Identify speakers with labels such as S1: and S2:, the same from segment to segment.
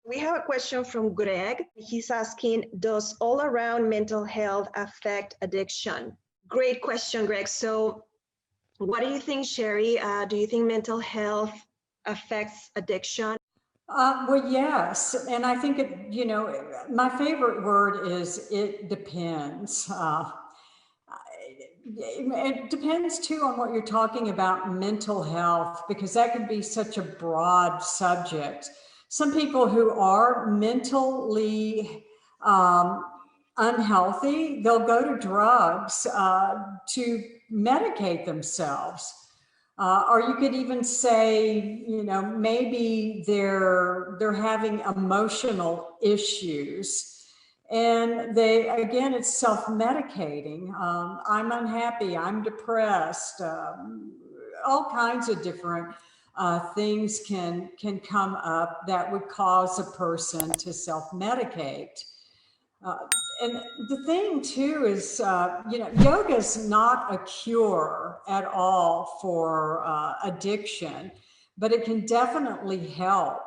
S1: We have a question from Greg. He's asking, does all around mental health affect addiction? Great question, Greg. So what do you think, Sheri? Do you think mental health affects addiction?
S2: Well, yes. And I think my favorite word is it depends. It depends too on what you're talking about, mental health, because that can be such a broad subject. Some people who are mentally unhealthy, they'll go to drugs to medicate themselves. Or you could even say, maybe they're having emotional issues. And again, it's self-medicating. I'm unhappy, I'm depressed, all kinds of different things can come up that would cause a person to self-medicate. And the thing too is, yoga is not a cure at all for addiction, but it can definitely help.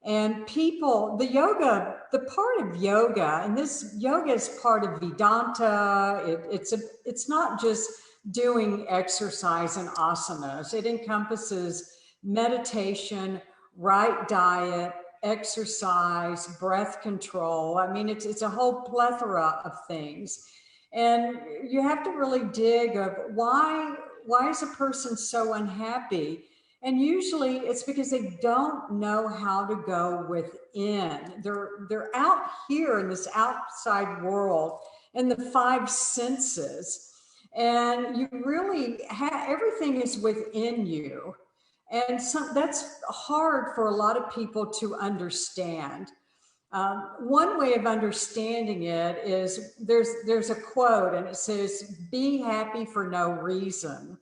S2: And people, the part of yoga, and this yoga is part of Vedanta. It's not just doing exercise and asanas. It encompasses meditation, right diet, exercise, breath control. I mean, it's a whole plethora of things. And you have to really dig of why is a person so unhappy? And usually it's because they don't know how to go within. They're out here in this outside world in the five senses. And you really everything is within you. And that's hard for a lot of people to understand. One way of understanding it is there's a quote and it says, "Be happy for no reason."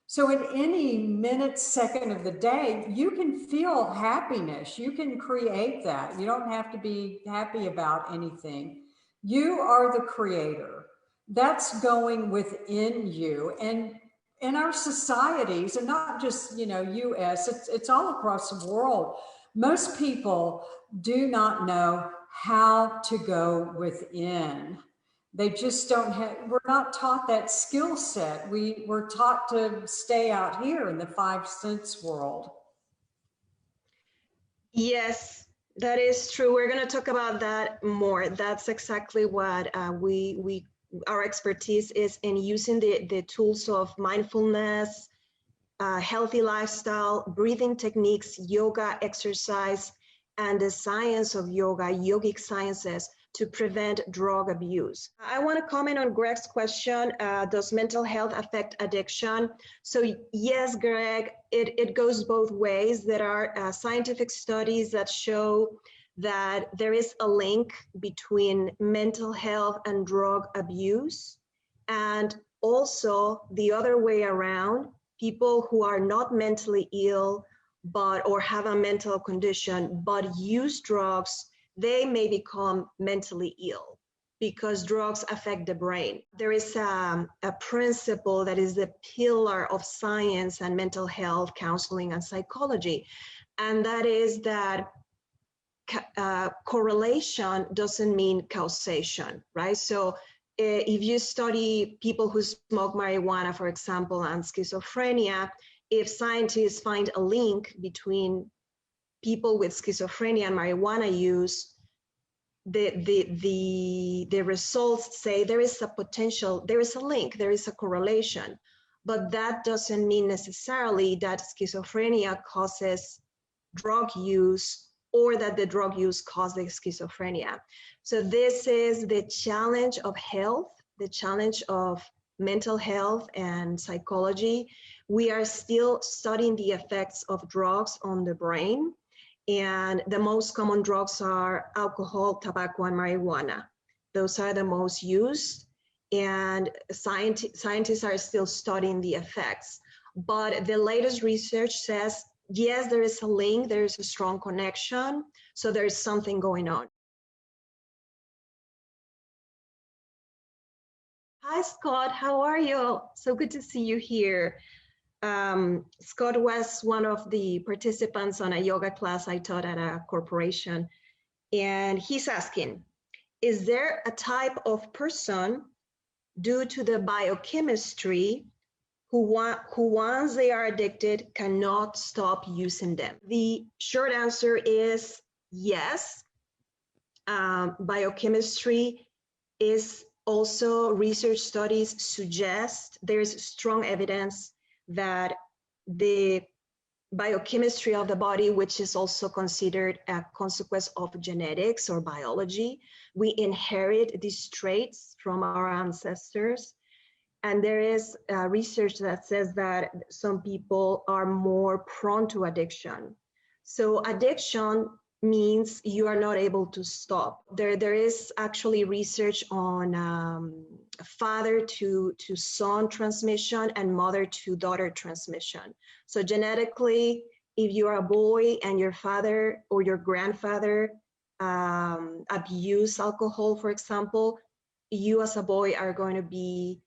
S2: So at any minute, second of the day, you can feel happiness. You can create that. You don't have to be happy about anything. You are the creator. That's going within you. And in our societies, and not just, US, it's all across the world. Most people do not know how to go within. They just don't we're not taught that skill set. We're taught to stay out here in the five sense world.
S1: Yes, that is true. We're going to talk about that more. That's exactly what our expertise is in using the tools of mindfulness, healthy lifestyle, breathing techniques, yoga, exercise, and the science of yoga, yogic sciences, to prevent drug abuse. I want to comment on Greg's question, does mental health affect addiction? So yes, Greg, it goes both ways. There are scientific studies that show that there is a link between mental health and drug abuse, and also the other way around, people who are not mentally ill or have a mental condition but use drugs, they may become mentally ill because drugs affect the brain. There is a principle that is the pillar of science and mental health, counseling, and psychology, and that is that correlation doesn't mean causation, right? So if you study people who smoke marijuana, for example, and schizophrenia, if scientists find a link between people with schizophrenia and marijuana use, the results say there is a potential, there is a link, there is a correlation, but that doesn't mean necessarily that schizophrenia causes drug use or that the drug use causes schizophrenia. So this is the challenge of health, the challenge of mental health and psychology. We are still studying the effects of drugs on the brain. And the most common drugs are alcohol, tobacco, and marijuana. Those are the most used. And scientists are still studying the effects. But the latest research says, yes, there is a link, there is a strong connection. So there is something going on. Hi, Scott, how are you? So good to see you here. Scott was one of the participants on a yoga class I taught at a corporation. And he's asking, is there a type of person due to the biochemistry who once they are addicted cannot stop using them? The short answer is yes. Biochemistry is also, research studies suggest there's strong evidence that the biochemistry of the body, which is also considered a consequence of genetics or biology, we inherit these traits from our ancestors. And there is research that says that some people are more prone to addiction. So addiction means you are not able to stop. There is actually research on father to son transmission and mother to daughter transmission. So genetically, if you are a boy and your father or your grandfather abuse alcohol, for example, you as a boy are going to be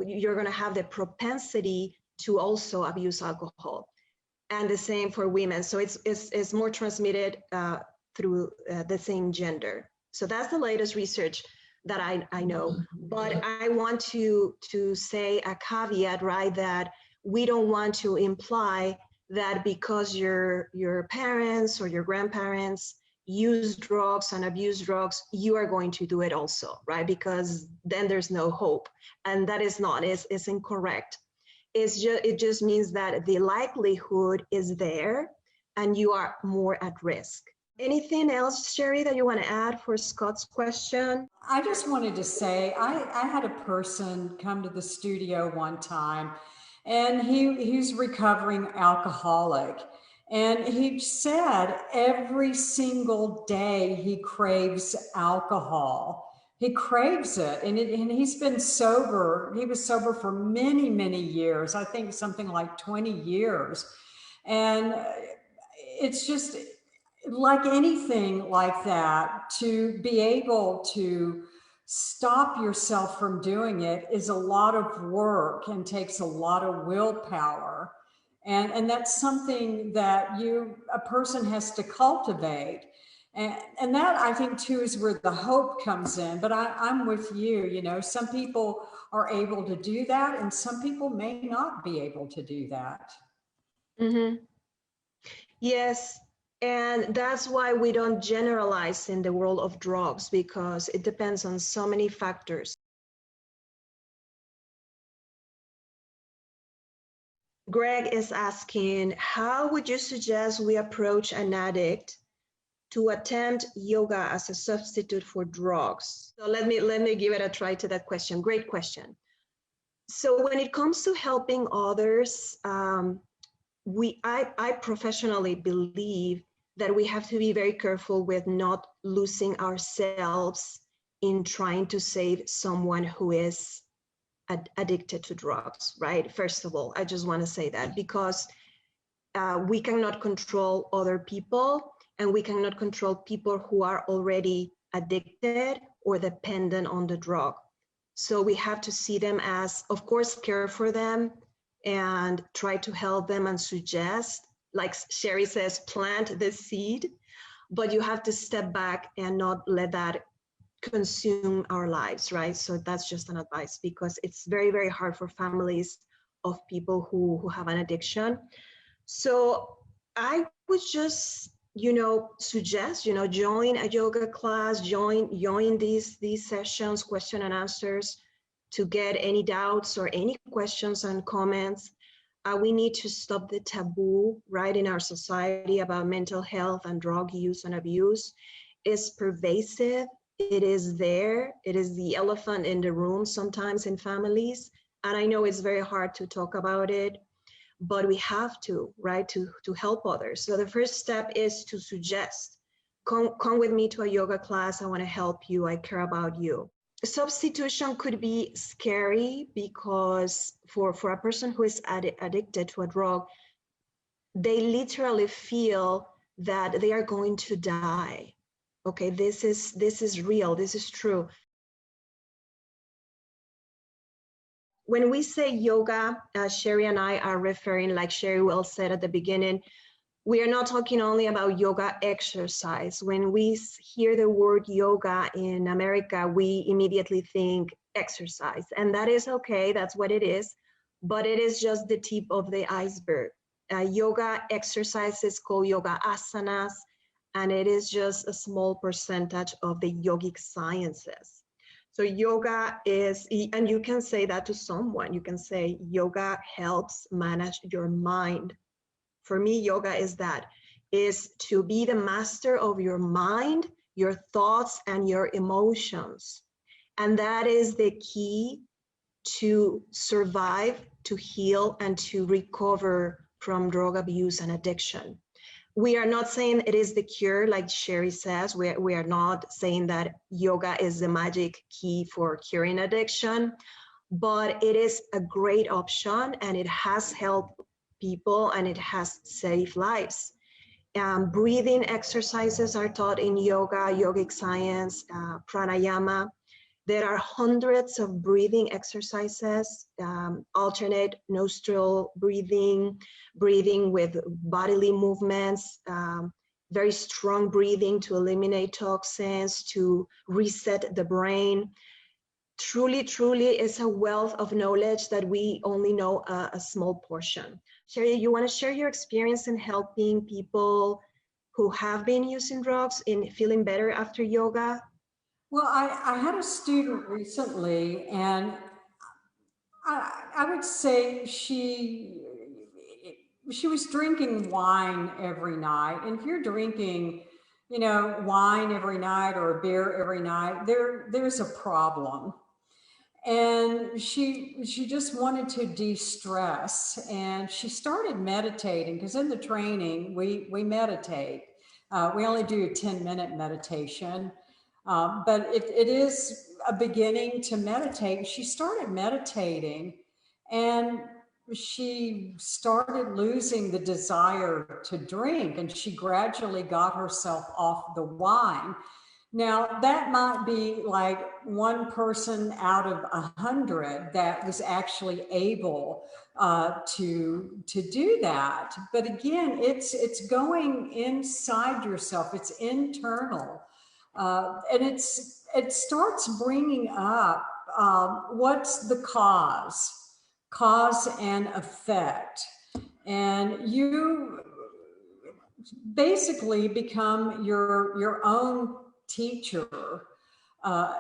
S1: you're going to have the propensity to also abuse alcohol, and the same for women. So it's more transmitted through the same gender. So that's the latest research that I know. But I want to say a caveat, right, that we don't want to imply that because your parents or your grandparents use drugs and abuse drugs, you are going to do it also, right? Because then there's no hope. And that is not, it's incorrect. It just means that the likelihood is there and you are more at risk. Anything else, Sheri, that you want to add for Scott's question?
S2: I just wanted to say, I had a person come to the studio one time, and he's recovering alcoholic. And he said every single day he craves alcohol. He craves it. And he's been sober. He was sober for many, many years. I think something like 20 years. And it's just like anything like that, to be able to stop yourself from doing it is a lot of work and takes a lot of willpower. And that's something that a person has to cultivate. And that, I think, too, is where the hope comes in. But I'm with you, some people are able to do that and some people may not be able to do that.
S1: Mm-hmm. Yes, and that's why we don't generalize in the world of drugs, because it depends on so many factors. Greg is asking, how would you suggest we approach an addict to attempt yoga as a substitute for drugs? So let me give it a try to that question. Great question. So when it comes to helping others, I professionally believe that we have to be very careful with not losing ourselves in trying to save someone who is addicted to drugs, right? First of all, I just want to say that, because we cannot control other people, and we cannot control people who are already addicted or dependent on the drug. So we have to see them as, of course, care for them and try to help them and suggest, like Sheri says, plant the seed, but you have to step back and not let that consume our lives, right? So that's just an advice, because it's very, very hard for families of people who have an addiction. So I would just, suggest, join a yoga class, join these sessions, question and answers, to get any doubts or any questions and comments. We need to stop the taboo, right, in our society about mental health and drug use and abuse. It's pervasive. It is there. It is the elephant in the room sometimes in families. And I know it's very hard to talk about it, but we have to, right, to help others. So the first step is to suggest, come with me to a yoga class. I want to help you. I care about you. Substitution could be scary, because for a person who is addicted to a drug, they literally feel that they are going to die. Okay, this is real, this is true. When we say yoga, Sheri and I are referring, like Sheri well said at the beginning, we are not talking only about yoga exercise. When we hear the word yoga in America, we immediately think exercise, and that is okay, that's what it is, but it is just the tip of the iceberg. Yoga exercises called yoga asanas, and it is just a small percentage of the yogic sciences. So yoga is, and you can say that to someone, you can say yoga helps manage your mind. For me, yoga is to be the master of your mind, your thoughts, and your emotions. And that is the key to survive, to heal, and to recover from drug abuse and addiction. We are not saying it is the cure, like Sheri says. We are not saying that yoga is the magic key for curing addiction, but it is a great option, and it has helped people, and it has saved lives. Breathing exercises are taught in yoga, yogic science, pranayama. There are hundreds of breathing exercises, alternate nostril breathing, breathing with bodily movements, very strong breathing to eliminate toxins, to reset the brain. Truly, truly is a wealth of knowledge that we only know a small portion. Sheri, you want to share your experience in helping people who have been using drugs in feeling better after yoga?
S2: Well, I had a student recently, and I would say she was drinking wine every night. And if you're drinking, wine every night or a beer every night, there's a problem. And she just wanted to de-stress, and she started meditating, because in the training we meditate. We only do a 10-minute meditation, but it is a beginning to meditate. She started meditating, and she started losing the desire to drink, and she gradually got herself off the wine. Now, that might be like one person out of 100 that was actually able to do that. But again, it's going inside yourself. It's internal, and it starts bringing up what's the cause and effect, and you basically become your own teacher uh,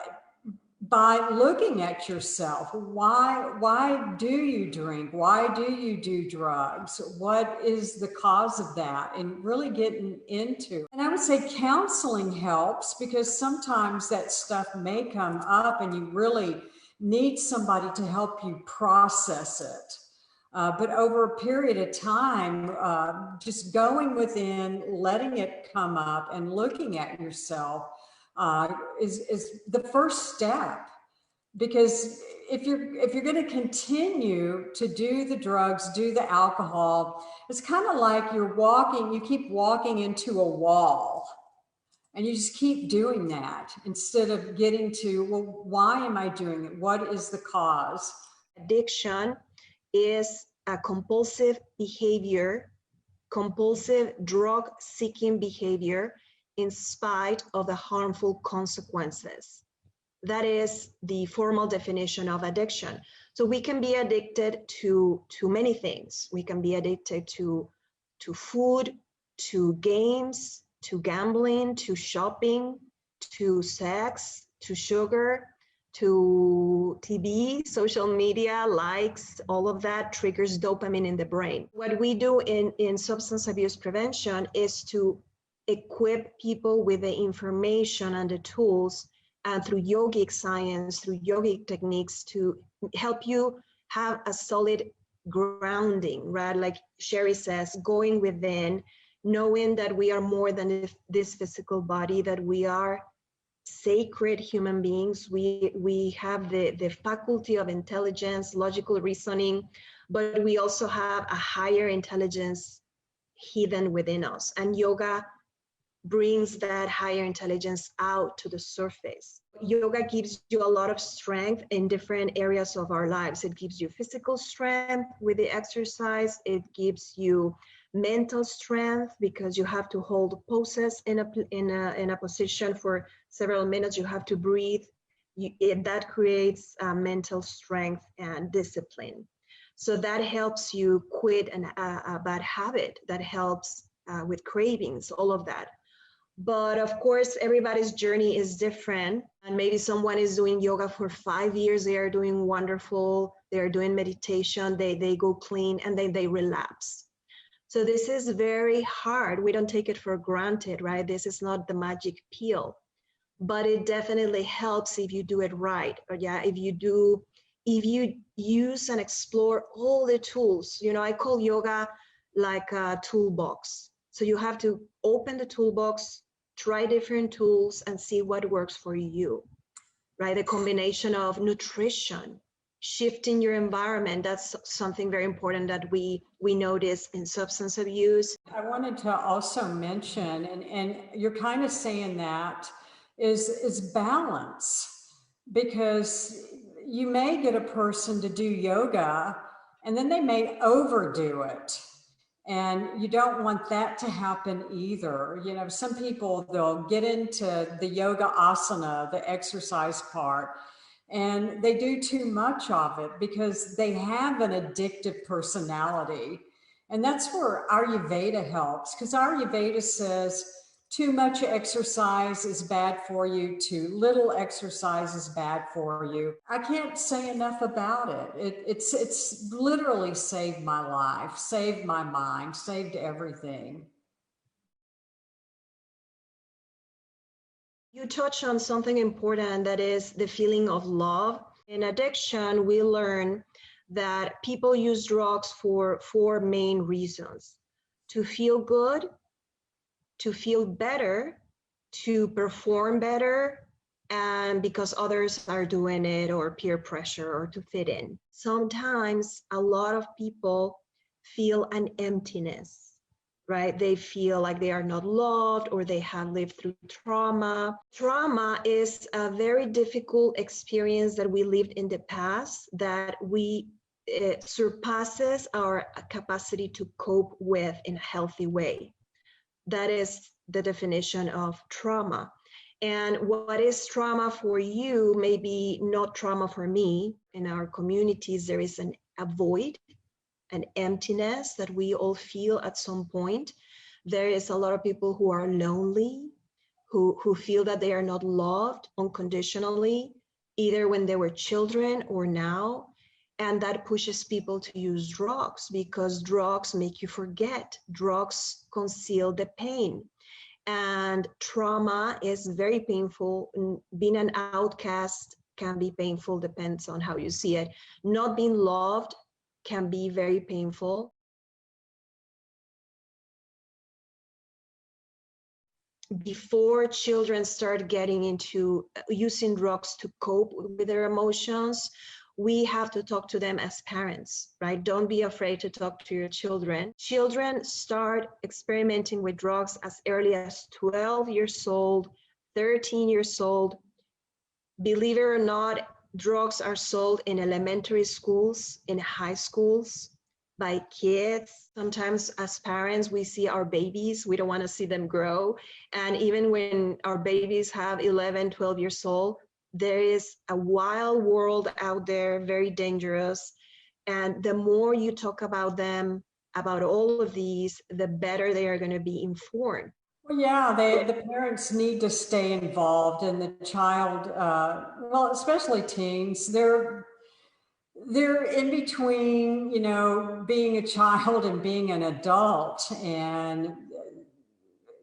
S2: by looking at yourself. Why do you drink? Why do you do drugs? What is the cause of that? And really getting into it. And I would say counseling helps, because sometimes that stuff may come up and you really need somebody to help you process it. But over a period of time, just going within, letting it come up, and looking at yourself is the first step. Because if you're going to continue to do the drugs, do the alcohol, it's kind of like you keep walking into a wall, and you just keep doing that instead of getting to, well, why am I doing it? What is the cause?
S1: Addiction is a compulsive behavior, compulsive drug-seeking behavior in spite of the harmful consequences. That is the formal definition of addiction. So we can be addicted to many things. We can be addicted to food, to games, to gambling, to shopping, to sex, to sugar, to TV, social media, likes. All of that triggers dopamine in the brain. What we do in substance abuse prevention is to equip people with the information and the tools, and through yogic science, through yogic techniques, to help you have a solid grounding, right? Like Sheri says, going within, knowing that we are more than this physical body, that we are sacred human beings. We have the faculty of intelligence, logical reasoning, but we also have a higher intelligence hidden within us. And yoga brings that higher intelligence out to the surface. Yoga gives you a lot of strength in different areas of our lives. It gives you physical strength with the exercise. It gives you mental strength, because you have to hold poses in a position for several minutes. You have to breathe. That creates mental strength and discipline. So that helps you quit a bad habit. That helps with cravings, all of that. But of course, everybody's journey is different. And maybe someone is doing yoga for 5 years. They are doing wonderful. They are doing meditation. They go clean and then they relapse. So this is very hard. We don't take it for granted, right? This is not the magic pill, but it definitely helps if you do it right. Or yeah, if you use and explore all the tools. You know, I call yoga like a toolbox. So you have to open the toolbox, try different tools and see what works for you, right? A combination of nutrition, shifting your environment. That's something very important that we notice in substance abuse.
S2: I wanted to also mention, and you're kind of saying that, is balance, because you may get a person to do yoga and then they may overdo it. And you don't want that to happen either. You know, some people, they'll get into the yoga asana, the exercise part, and they do too much of it because they have an addictive personality. And that's where Ayurveda helps, because Ayurveda says too much exercise is bad for you, too little exercise is bad for you. I can't say enough about it. It's literally saved my life, saved my mind, saved everything.
S1: You touch on something important, that is the feeling of love. In addiction, we learn that people use drugs for 4 main reasons: to feel good, to feel better, to perform better, and because others are doing it, or peer pressure, or to fit in. Sometimes a lot of people feel an emptiness, right? They feel like they are not loved, or they have lived through trauma. Trauma is a very difficult experience that we lived in the past that it surpasses our capacity to cope with in a healthy way. That is the definition of trauma. And what is trauma for you may be not trauma for me. In our communities, there is a void, an emptiness that we all feel at some point. There is a lot of people who are lonely, who feel that they are not loved unconditionally, either when they were children or now. And that pushes people to use drugs, because drugs make you forget. Drugs conceal the pain. And trauma is very painful. Being an outcast can be painful, depends on how you see it. Not being loved can be very painful. Before children start getting into using drugs to cope with their emotions, we have to talk to them as parents, right? Don't be afraid to talk to your children. Children start experimenting with drugs as early as 12 years old, 13 years old. Believe it or not, drugs are sold in elementary schools, in high schools, by kids. Sometimes as parents, we see our babies, we don't want to see them grow. And even when our babies have 11, 12 years old, there is a wild world out there, very dangerous. And the more you talk about them, about all of these, the better they are going to be informed.
S2: Well, yeah, the parents need to stay involved, and the child, well, especially teens, they're in between, you know, being a child and being an adult, and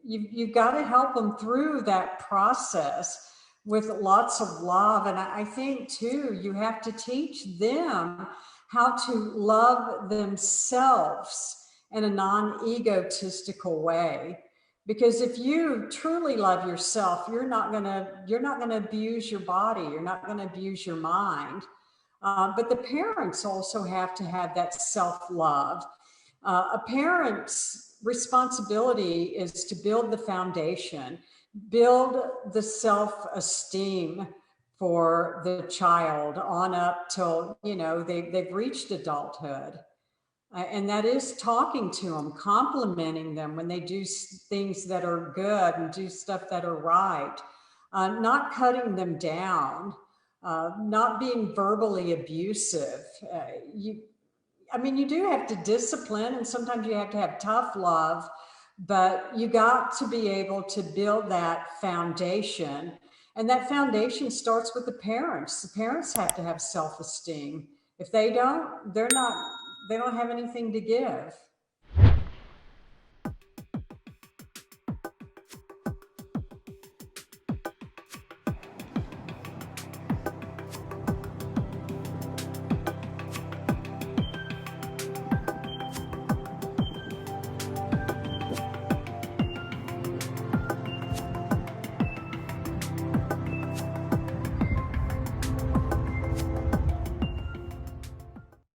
S2: you've got to help them through that process with lots of love. And I think too, you have to teach them how to love themselves in a non-egotistical way. Because if you truly love yourself, you're not gonna abuse your body, you're not gonna abuse your mind. But the parents also have to have that self-love. A parent's responsibility is to build the foundation, build the self-esteem for the child on up till, you know, they've reached adulthood. And that is talking to them, complimenting them when they do things that are good and do stuff that are right, not cutting them down, not being verbally abusive. I mean, you do have to discipline, and sometimes you have to have tough love, but you got to be able to build that foundation. And that foundation starts with the parents. The parents have to have self-esteem. If they don't, they don't have anything to give.